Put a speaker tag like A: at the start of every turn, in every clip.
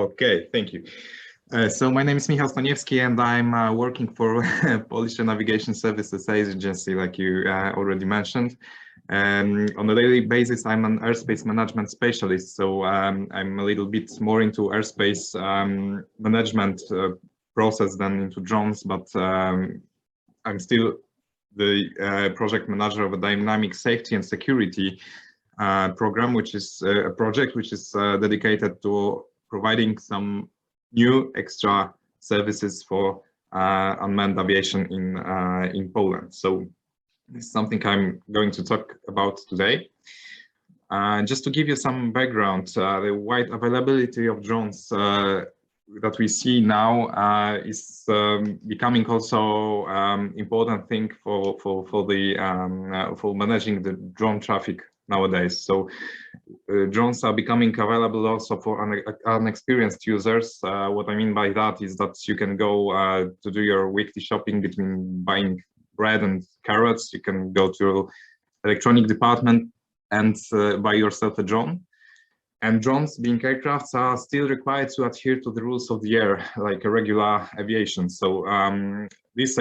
A: Okay, thank you. So my name is Michał Staniewski, and I'm working for Polish Navigation Services Agency, like you already mentioned. On a daily basis, I'm an airspace management specialist, so I'm a little bit more into airspace management process than into drones, but I'm still the project manager of a dynamic safety and security program, which is a project which is dedicated to providing some new extra services for unmanned aviation in Poland. So this is something I'm going to talk about today. Just to give you some background, the wide availability of drones that we see now is becoming also important thing for managing the drone traffic nowadays. So drones are becoming available also for unexperienced users. What I mean by that is that you can go to do your weekly shopping between buying bread and carrots. You can go to electronic department and buy yourself a drone. And drones, being aircrafts, are still required to adhere to the rules of the air, like a regular aviation. So this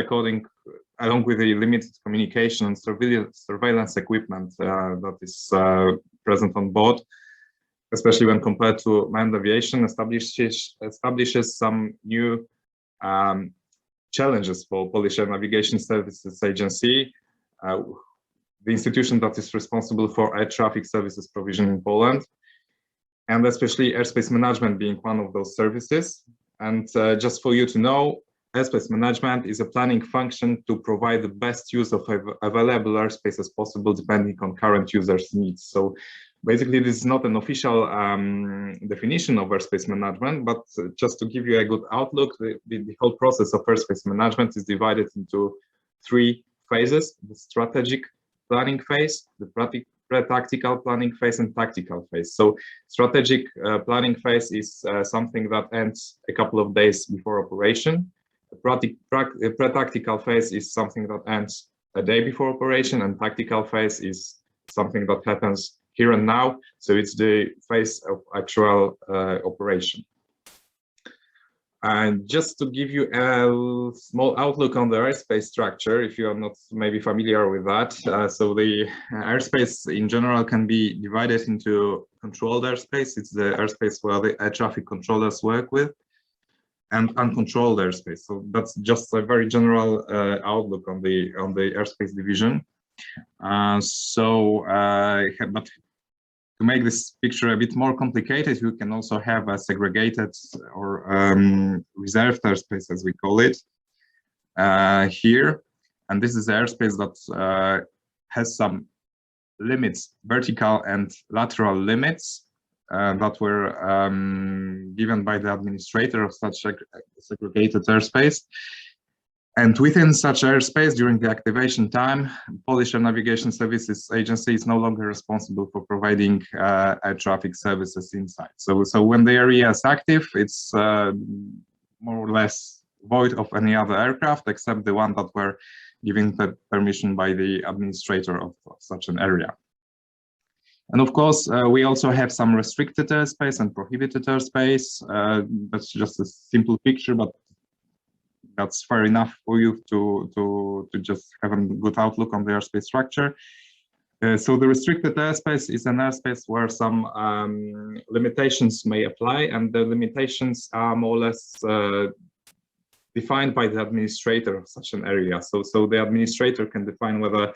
A: along with the limited communication and surveillance equipment that is present on board, especially when compared to manned aviation, establishes some new challenges for Polish Navigation Services Agency, the institution that is responsible for air traffic services provision in Poland, and especially airspace management being one of those services. And just for you to know, airspace management is a planning function to provide the best use of available airspace as possible, depending on current users' needs. So basically, this is not an official definition of airspace management, but just to give you a good outlook, the whole process of airspace management is divided into three phases: the strategic planning phase, the pre-tactical planning phase, and tactical phase. So strategic planning phase is something that ends a couple of days before operation. The pre-tactical phase is something that ends a day before operation, and tactical phase is something that happens here and now. So it's the phase of actual operation. And just to give you a small outlook on the airspace structure, if you are not maybe familiar with that, so the airspace in general can be divided into controlled airspace. It's the airspace where the air traffic controllers work with, and uncontrolled airspace. So that's just a very general outlook on the airspace division. But to make this picture a bit more complicated, you can also have a segregated or reserved airspace, as we call it, here. And this is the airspace that has some limits, vertical and lateral limits, that were given by the administrator of such segregated airspace. And within such airspace, during the activation time, Polish Navigation Services Agency is no longer responsible for providing air traffic services inside. So when the area is active, it's more or less void of any other aircraft except the one that were given the permission by the administrator of such an area. And of course, we also have some restricted airspace and prohibited airspace. That's just a simple picture, but that's fair enough for you to just have a good outlook on the airspace structure. So the restricted airspace is an airspace where some limitations may apply, and the limitations are more or less defined by the administrator of such an area. So the administrator can define whether,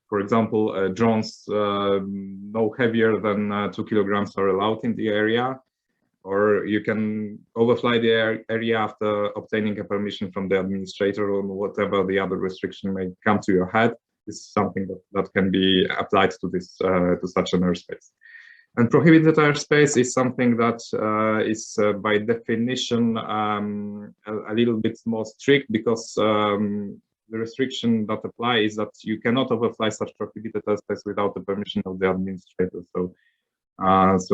A: for example, drones no heavier than 2 kilograms are allowed in the area, or you can overfly the area after obtaining a permission from the administrator, or whatever the other restriction may come to your head. This is something that can be applied to this to such an airspace. And prohibited airspace is something that is by definition a little bit more strict, because the restriction that apply is that you cannot overfly such prohibited airspace without the permission of the administrator. So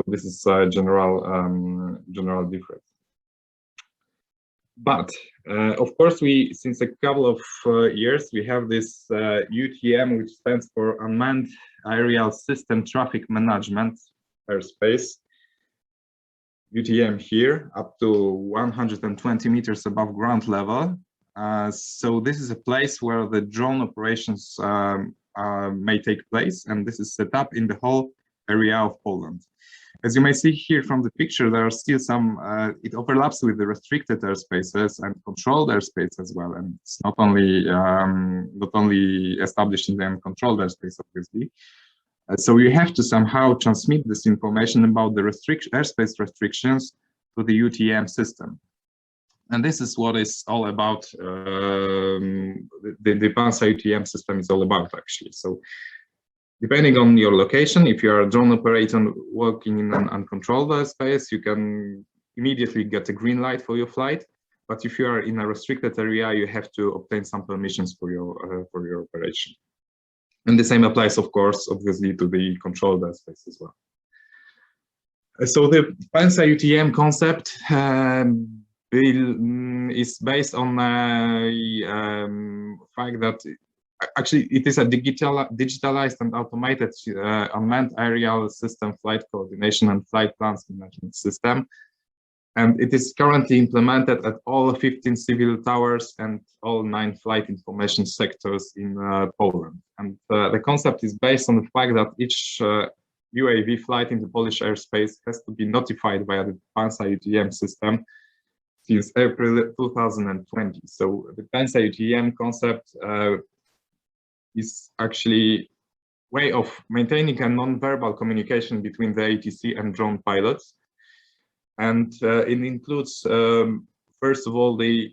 A: this is a general difference. But of course, since a couple of years, we have this UTM, which stands for Unmanned Aerial System Traffic Management airspace. UTM here up to 120 meters above ground level. So this is a place where the drone operations may take place, and this is set up in the whole area of Poland. As you may see here from the picture, there are still some, it overlaps with the restricted airspaces and controlled airspace as well. And it's not only established in the uncontrolled airspace, obviously. So you have to somehow transmit this information about the airspace restrictions to the UTM system. And this is what is all about, the PANSA UTM system is all about, actually. So depending on your location, if you are a drone operator working in an uncontrolled airspace, you can immediately get a green light for your flight. But if you are in a restricted area, you have to obtain some permissions for your operation. And the same applies, of course, obviously, to the controlled airspace as well. So the PANSA UTM concept is based on the fact that actually it is a digitalized and automated unmanned aerial system flight coordination and flight plans management system. And it is currently implemented at all 15 civil towers and all 9 flight information sectors in Poland. And the concept is based on the fact that each UAV flight in the Polish airspace has to be notified via the PANSA UTM system since April 2020. So the PANSA UTM concept is actually a way of maintaining a non-verbal communication between the ATC and drone pilots. And it includes, first of all, the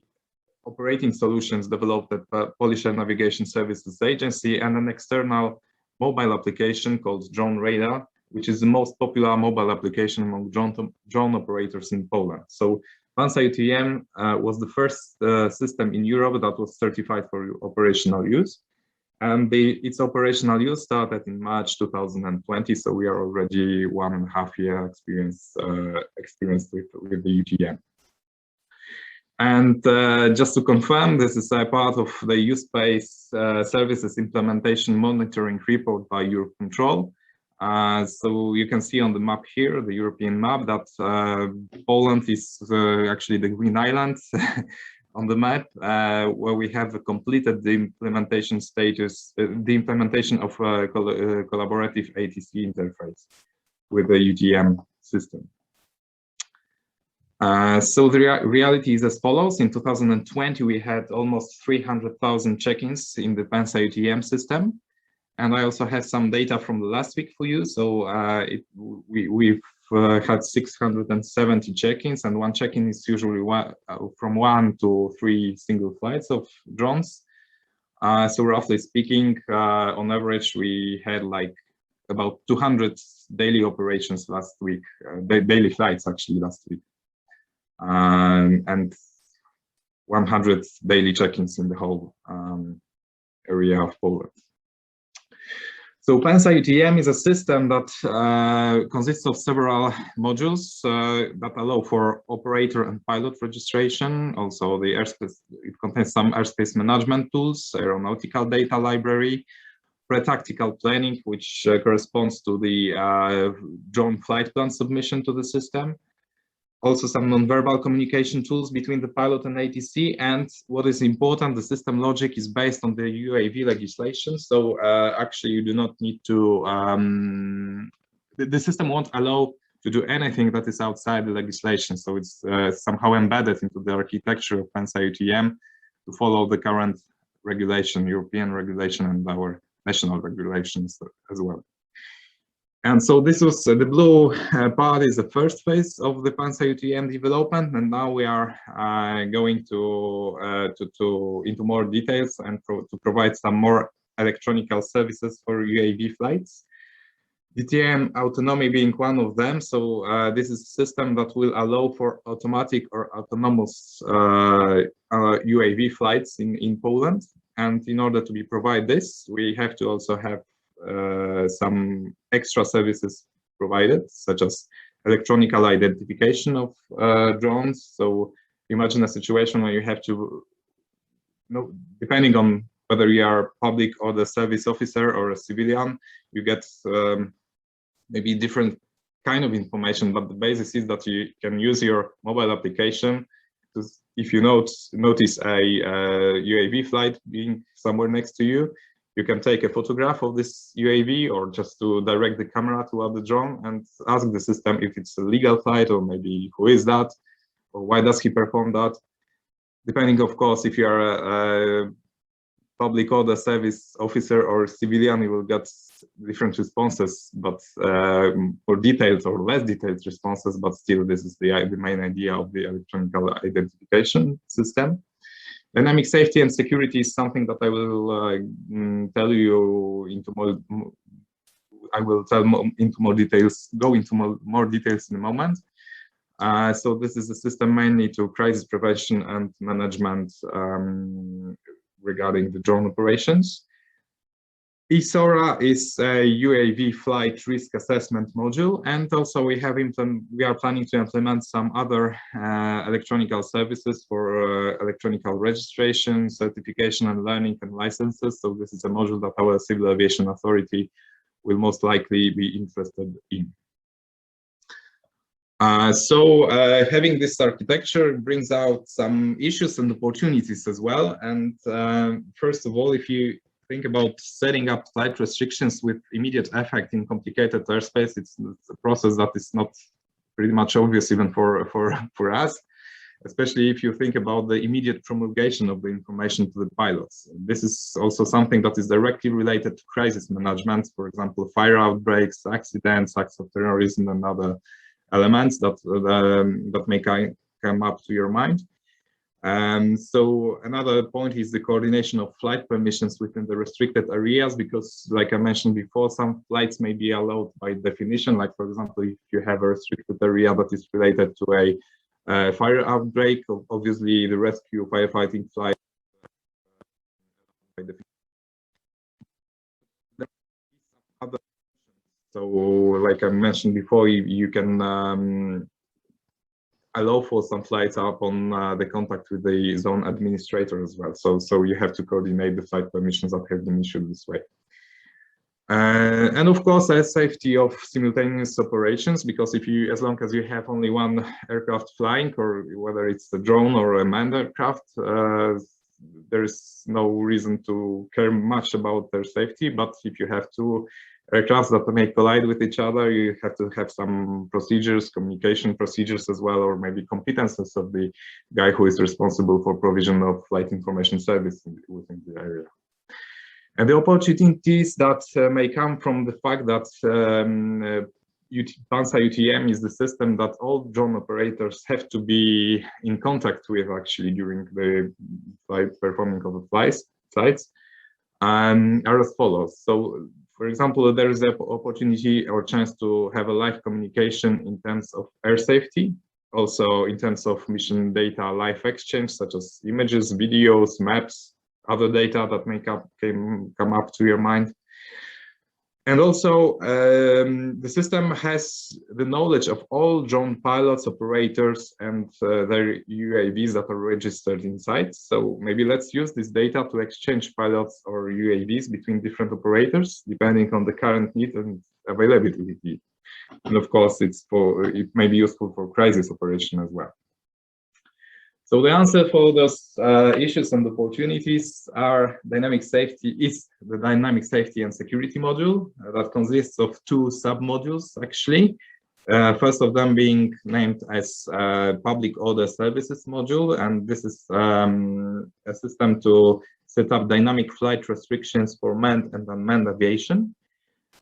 A: operating solutions developed at Polish Air Navigation Services Agency and an external mobile application called Drone Radar, which is the most popular mobile application among drone operators in Poland. So PANSA UTM was the first system in Europe that was certified for operational use. And its operational use started in March 2020, so we are already 1.5 year experienced with the UTM. And just to confirm, this is a part of the use-based services implementation monitoring report by Eurocontrol. So you can see on the map here, the European map, that Poland is actually the green island on the map, where we have completed the implementation stages, the implementation of a collaborative ATC interface with the UTM system. So the reality is as follows. In 2020, we had almost 300,000 check-ins in the PANSA UTM system. And I also have some data from the last week for you. So we've had 670 check-ins, and one check-in is usually from 1 to 3 single flights of drones. So roughly speaking, on average, we had like about 200 daily operations last week, daily flights actually last week, and 100 daily check-ins in the whole area of Poland. So PANSA UTM is a system that consists of several modules that allow for operator and pilot registration. Also, the airspace, it contains some airspace management tools, aeronautical data library, pre-tactical planning, which corresponds to the drone flight plan submission to the system. Also some non-verbal communication tools between the pilot and ATC, and what is important, the system logic is based on the UAV legislation. So actually you do not need to, the system won't allow to do anything that is outside the legislation. So it's somehow embedded into the architecture of PANSA UTM to follow the current regulation, European regulation, and our national regulations as well. And so this was the blue part is the first phase of the PANSA UTM development, and now we are going into more details and to provide some more electronical services for UAV flights. DTM autonomy being one of them. So this is a system that will allow for automatic or autonomous UAV flights in Poland. And in order to provide this, we have to also have some extra services provided, such as electronic identification of drones. So imagine a situation where you have to, depending on whether you are public or the service officer or a civilian, you get maybe different kind of information, but the basis is that you can use your mobile application to, if you notice a UAV flight being somewhere next to you, you can take a photograph of this UAV or just to direct the camera toward the drone and ask the system if it's a legal flight, or maybe who is that, or why does he perform that. Depending, of course, if you are a public order service officer or civilian, you will get different responses, but for detailed or less detailed responses, but still this is the main idea of the electronic identification system. Dynamic safety and security is something that I will tell you into more. I will tell into more details. Go into more details in a moment. So this is a system mainly to crisis prevention and management regarding the drone operations. ESORA is a UAV flight risk assessment module, and also we are planning to implement some other electronic services for electronic registration, certification, and learning and licenses. So this is a module that our Civil Aviation Authority will most likely be interested in. Having this architecture brings out some issues and opportunities as well. And first of all, if you think about setting up flight restrictions with immediate effect in complicated airspace, it's a process that is not pretty much obvious even for us, especially if you think about the immediate promulgation of the information to the pilots. This is also something that is directly related to crisis management, for example, fire outbreaks, accidents, acts of terrorism, and other elements that may come up to your mind. So another point is the coordination of flight permissions within the restricted areas, because like I mentioned before, some flights may be allowed by definition, like for example, if you have a restricted area that is related to a fire outbreak, obviously the rescue firefighting flight by definition. So like I mentioned before, you can allow for some flights upon the contact with the zone administrator as well. So you have to coordinate the flight permissions that have been issued this way. And of course, safety of simultaneous operations, because as long as you have only one aircraft flying, or whether it's a drone or a manned aircraft, there is no reason to care much about their safety. But if you have two aircrafts that may collide with each other, you have to have some procedures, communication procedures as well, or maybe competences of the guy who is responsible for provision of flight information service within the area. And the opportunities that may come from the fact that PANSA UTM is the system that all drone operators have to be in contact with actually during the performing of the flights are as follows. So, for example, there is an opportunity or chance to have a live communication in terms of air safety, also in terms of mission data live exchange, such as images, videos, maps, other data that may come up to your mind. And also, the system has the knowledge of all drone pilots, operators, and their UAVs that are registered inside. So maybe let's use this data to exchange pilots or UAVs between different operators, depending on the current need and availability. And of course, it may be useful for crisis operation as well. So the answer for those issues and opportunities are dynamic safety is the dynamic safety and security module that consists of two sub-modules actually. First of them being named as public order services module, and this is a system to set up dynamic flight restrictions for manned and unmanned aviation.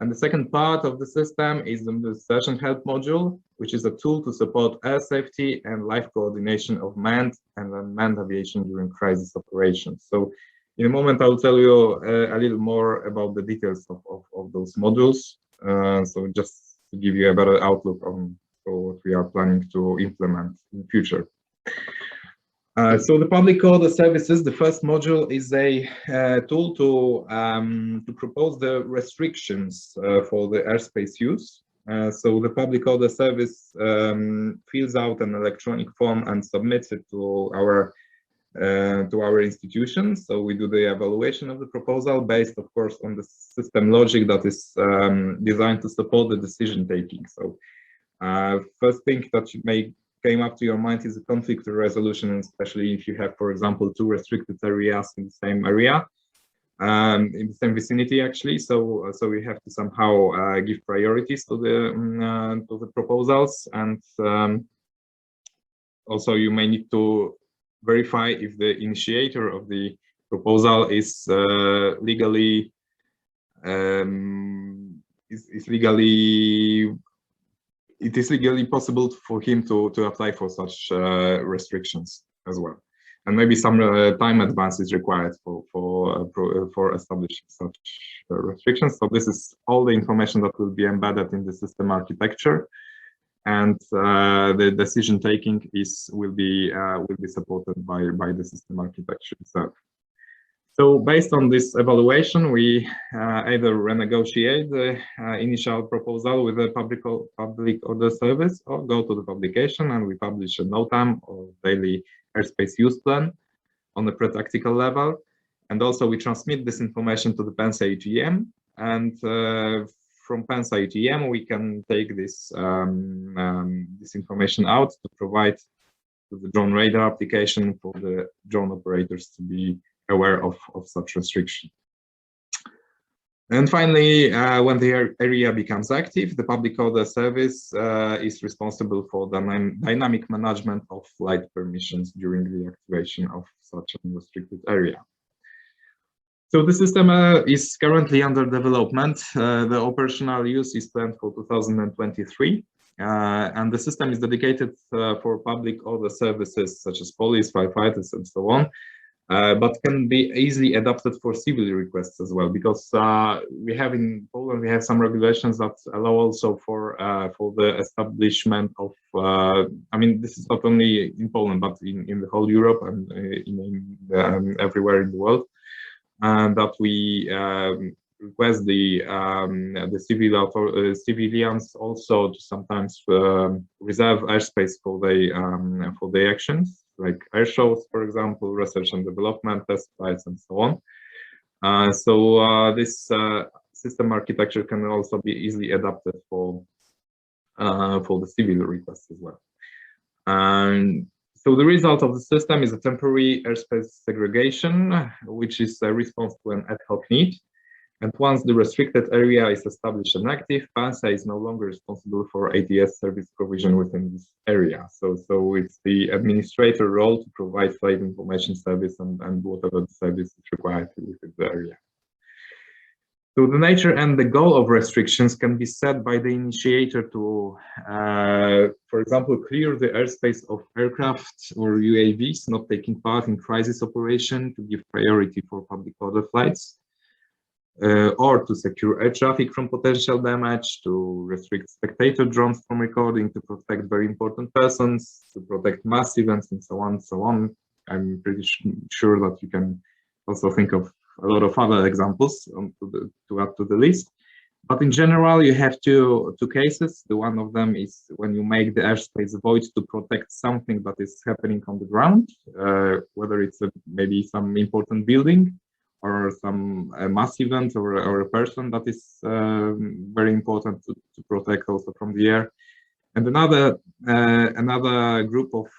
A: And the second part of the system is the search and help module, which is a tool to support air safety and live coordination of manned and unmanned aviation during crisis operations. So in a moment, I'll tell you a little more about the details of those modules. So just to give you a better outlook on what we are planning to implement in the future. So the public order services, the first module is a tool to propose the restrictions for the airspace use. So the public order service fills out an electronic form and submits it to our institution. So we do the evaluation of the proposal based, of course, on the system logic that is designed to support the decision taking. So First thing that may came up to your mind is the conflict resolution, especially if you have, for example, two restricted areas in the same area, in the same vicinity, actually. So we have to somehow give priorities to the proposals, and also you may need to verify if the initiator of the proposal is legally it is legally possible for him to apply for such restrictions as well, and maybe some time advance is required for establishing such restrictions. So this is all the information that will be embedded in the system architecture, and the decision taking will be supported by the system architecture itself. So based on this evaluation, we either renegotiate the initial proposal with the public order service, or go to the publication and we publish a NOTAM or daily airspace use plan on a practical level. And also we transmit this information to the PANSA ETM, and from PANSA ETM we can take this this information out to provide to the drone radar application for the drone operators to be aware of such restriction. And finally, when the area becomes active, the public order service is responsible for the dynamic management of flight permissions during the activation of such an restricted area. So the system is currently under development. The operational use is planned for 2023. And the system is dedicated for public order services such as police, firefighters, and so on. But can be easily adapted for civil requests as well, because we have in Poland, we have some regulations that allow also for the establishment of, I mean, this is not only in Poland, but in the whole Europe and everywhere in the world, and that we request the civilians also to sometimes reserve airspace for the actions, like air shows, for example, research and development, test flights, and so on. This system architecture can also be easily adapted for the civil requests as well. And so the result of the system is a temporary airspace segregation, which is a response to an ad hoc need. And once the restricted area is established and active, PANSA is no longer responsible for ATS service provision within this area. So it's the administrator role to provide flight information service and whatever the service is required within the area. So the nature and the goal of restrictions can be set by the initiator to, for example, clear the airspace of aircraft or UAVs not taking part in crisis operation to give priority for public order flights. Or to secure air traffic from potential damage, to restrict spectator drones from recording, to protect very important persons, to protect mass events, and so on and so on. I'm pretty sure that you can also think of a lot of other examples to add to the list. But in general, you have two cases. The one of them is when you make the airspace void to protect something that is happening on the ground, whether it's maybe some important building, or some mass event, or a person that is very important to protect also from the air. And another group of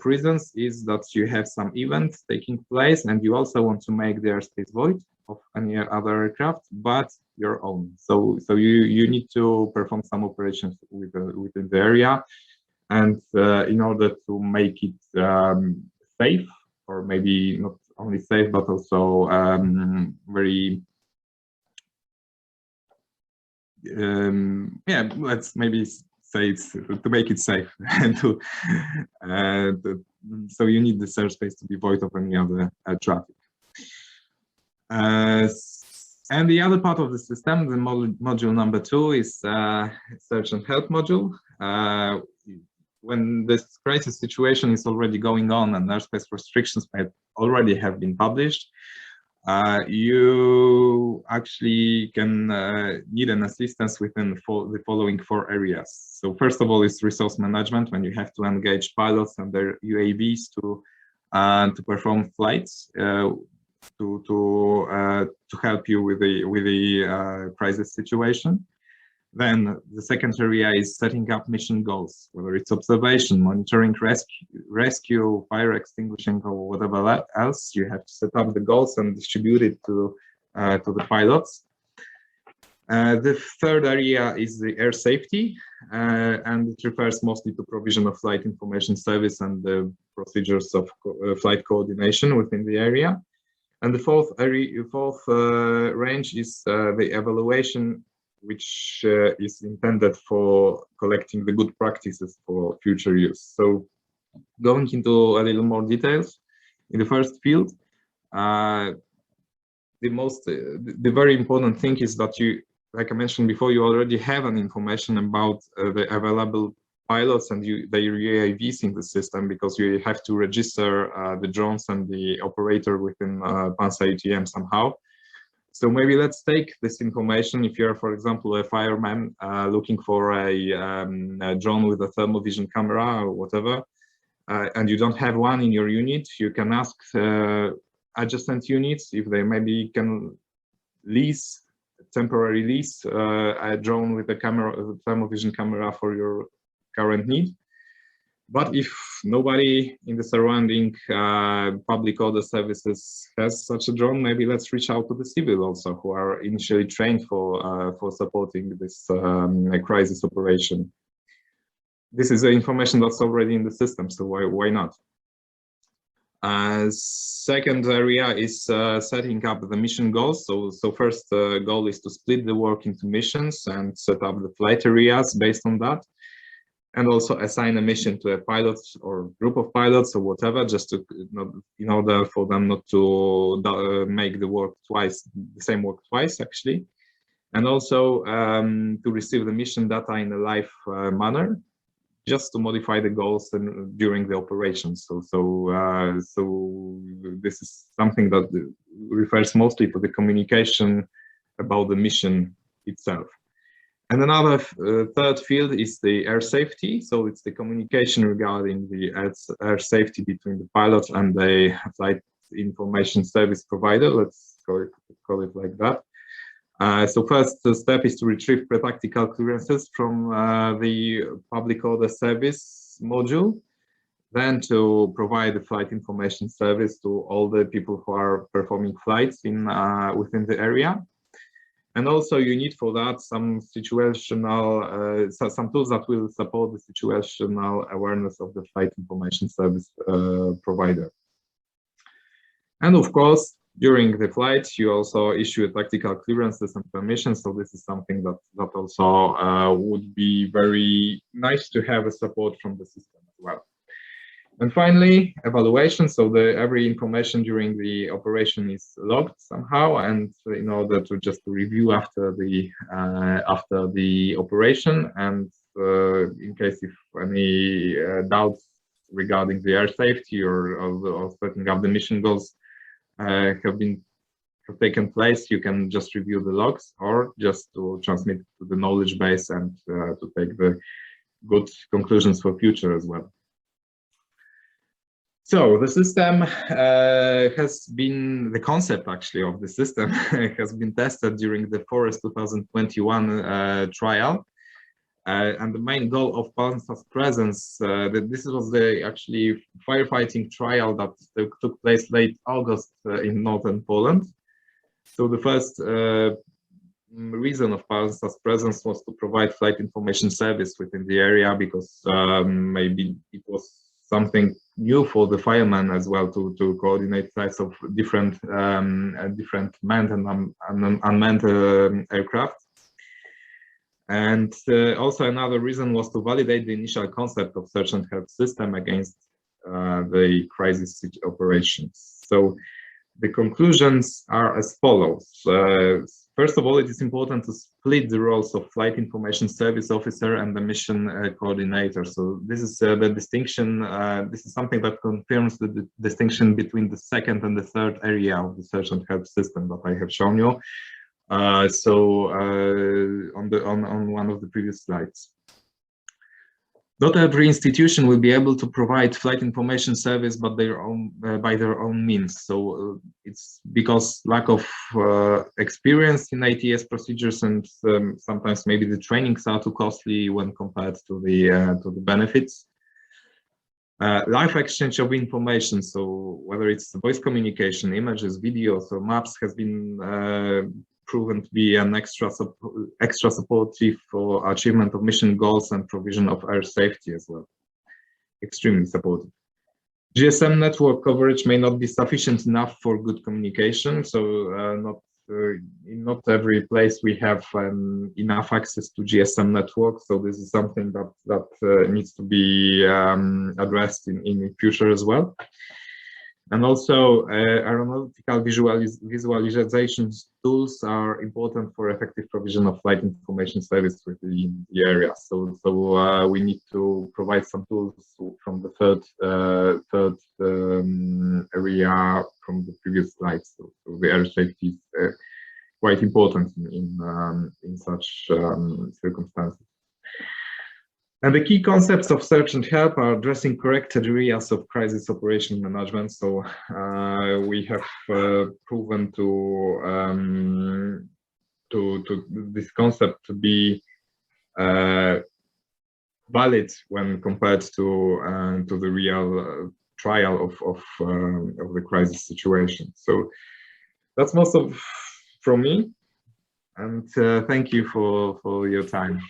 A: reasons is that you have some event taking place and you also want to make the airspace void of any other aircraft, but your own. So you need to perform some operations within the area, and in order to make it safe, or maybe not only safe, but also very, yeah, let's maybe say it's to make it safe. And so you need the airspace to be void of any other traffic. And the other part of the system, the module number 2, is search and help module. When this crisis situation is already going on and airspace restrictions might already have been published, you actually can need an assistance within the following 4 areas. So first of all is resource management, when you have to engage pilots and their UAVs to perform flights to help you with the crisis situation. Then the second area is setting up mission goals, whether it's observation, monitoring, rescue, fire extinguishing, or whatever else. You have to set up the goals and distribute it to the pilots. The third area is the air safety, and it refers mostly to provision of flight information service and the procedures of flight coordination within the area. And the fourth range is the evaluation, which is intended for collecting the good practices for future use. So going into a little more details, in the first field, the very important thing is that you, like I mentioned before, you already have an information about the available pilots and their UAVs in the system, because you have to register the drones and the operator within PANSA UTM somehow. So maybe let's take this information. If you're, for example, a fireman looking for a drone with a thermal vision camera or whatever, and you don't have one in your unit, you can ask adjacent units if they maybe can temporary lease a drone with a thermal vision camera for your current need. But if nobody in the surrounding public order services has such a drone, maybe let's reach out to the civil also, who are initially trained for supporting this crisis operation. This is the information that's already in the system, so why not? Second area is setting up the mission goals. So first goal is to split the work into missions and set up the flight areas based on that, and also assign a mission to a pilot or group of pilots or whatever, just to in order for them not to make the same work twice actually, and also to receive the mission data in a live manner, just to modify the goals during the operation. So this is something that refers mostly to the communication about the mission itself. And another third field is the air safety. So it's the communication regarding the air safety between the pilot and the flight information service provider. Let's call it like that. So first step is to retrieve pre-tactical clearances from the public order service module, then to provide the flight information service to all the people who are performing flights within the area. And also you need for that some situational, some tools that will support the situational awareness of the flight information service provider. And of course, during the flight, you also issue tactical clearances and permissions. So this is something that also would be very nice to have a support from the system as well. And finally, evaluation. So every information during the operation is logged somehow, and in order to just review after the operation, and in case if any doubts regarding the air safety or setting up the mission goals have taken place, you can just review the logs or just to transmit to the knowledge base and to take the good conclusions for future as well. So the system the concept actually of the system has been tested during the Forest 2021 trial. And the main goal of PANSA's presence, this was the actually firefighting trial that took place late August in northern Poland. So the first reason of PANSA's presence was to provide flight information service within the area, because maybe it was something new for the firemen as well to coordinate flights of different manned and unmanned aircraft. And also another reason was to validate the initial concept of search and help system against the crisis operations. So the conclusions are as follows. First of all, it is important to split the roles of flight information service officer and the mission coordinator. So this is the distinction. This is something that confirms the distinction between the second and the third area of the search and help system that I have shown you. On one of the previous slides. Not every institution will be able to provide flight information service, but by their own means. So it's because lack of experience in ATS procedures, and sometimes maybe the trainings are too costly when compared to the benefits. Live exchange of information, so whether it's voice communication, images, videos, or maps, has been proven to be an extra supportive for achievement of mission goals and provision of air safety as well. Extremely supportive. GSM network coverage may not be sufficient enough for good communication, so in not every place we have enough access to GSM network. So this is something that needs to be addressed in the future as well. And also, aeronautical visualization tools are important for effective provision of flight information service within the area. So we need to provide some tools from the third area from the previous slides. So the air safety is quite important in such circumstances. And the key concepts of search and help are addressing correct areas of crisis operation management. So we have proven to this concept to be valid when compared to the real trial of the crisis situation. So that's most of from me, and thank you for your time.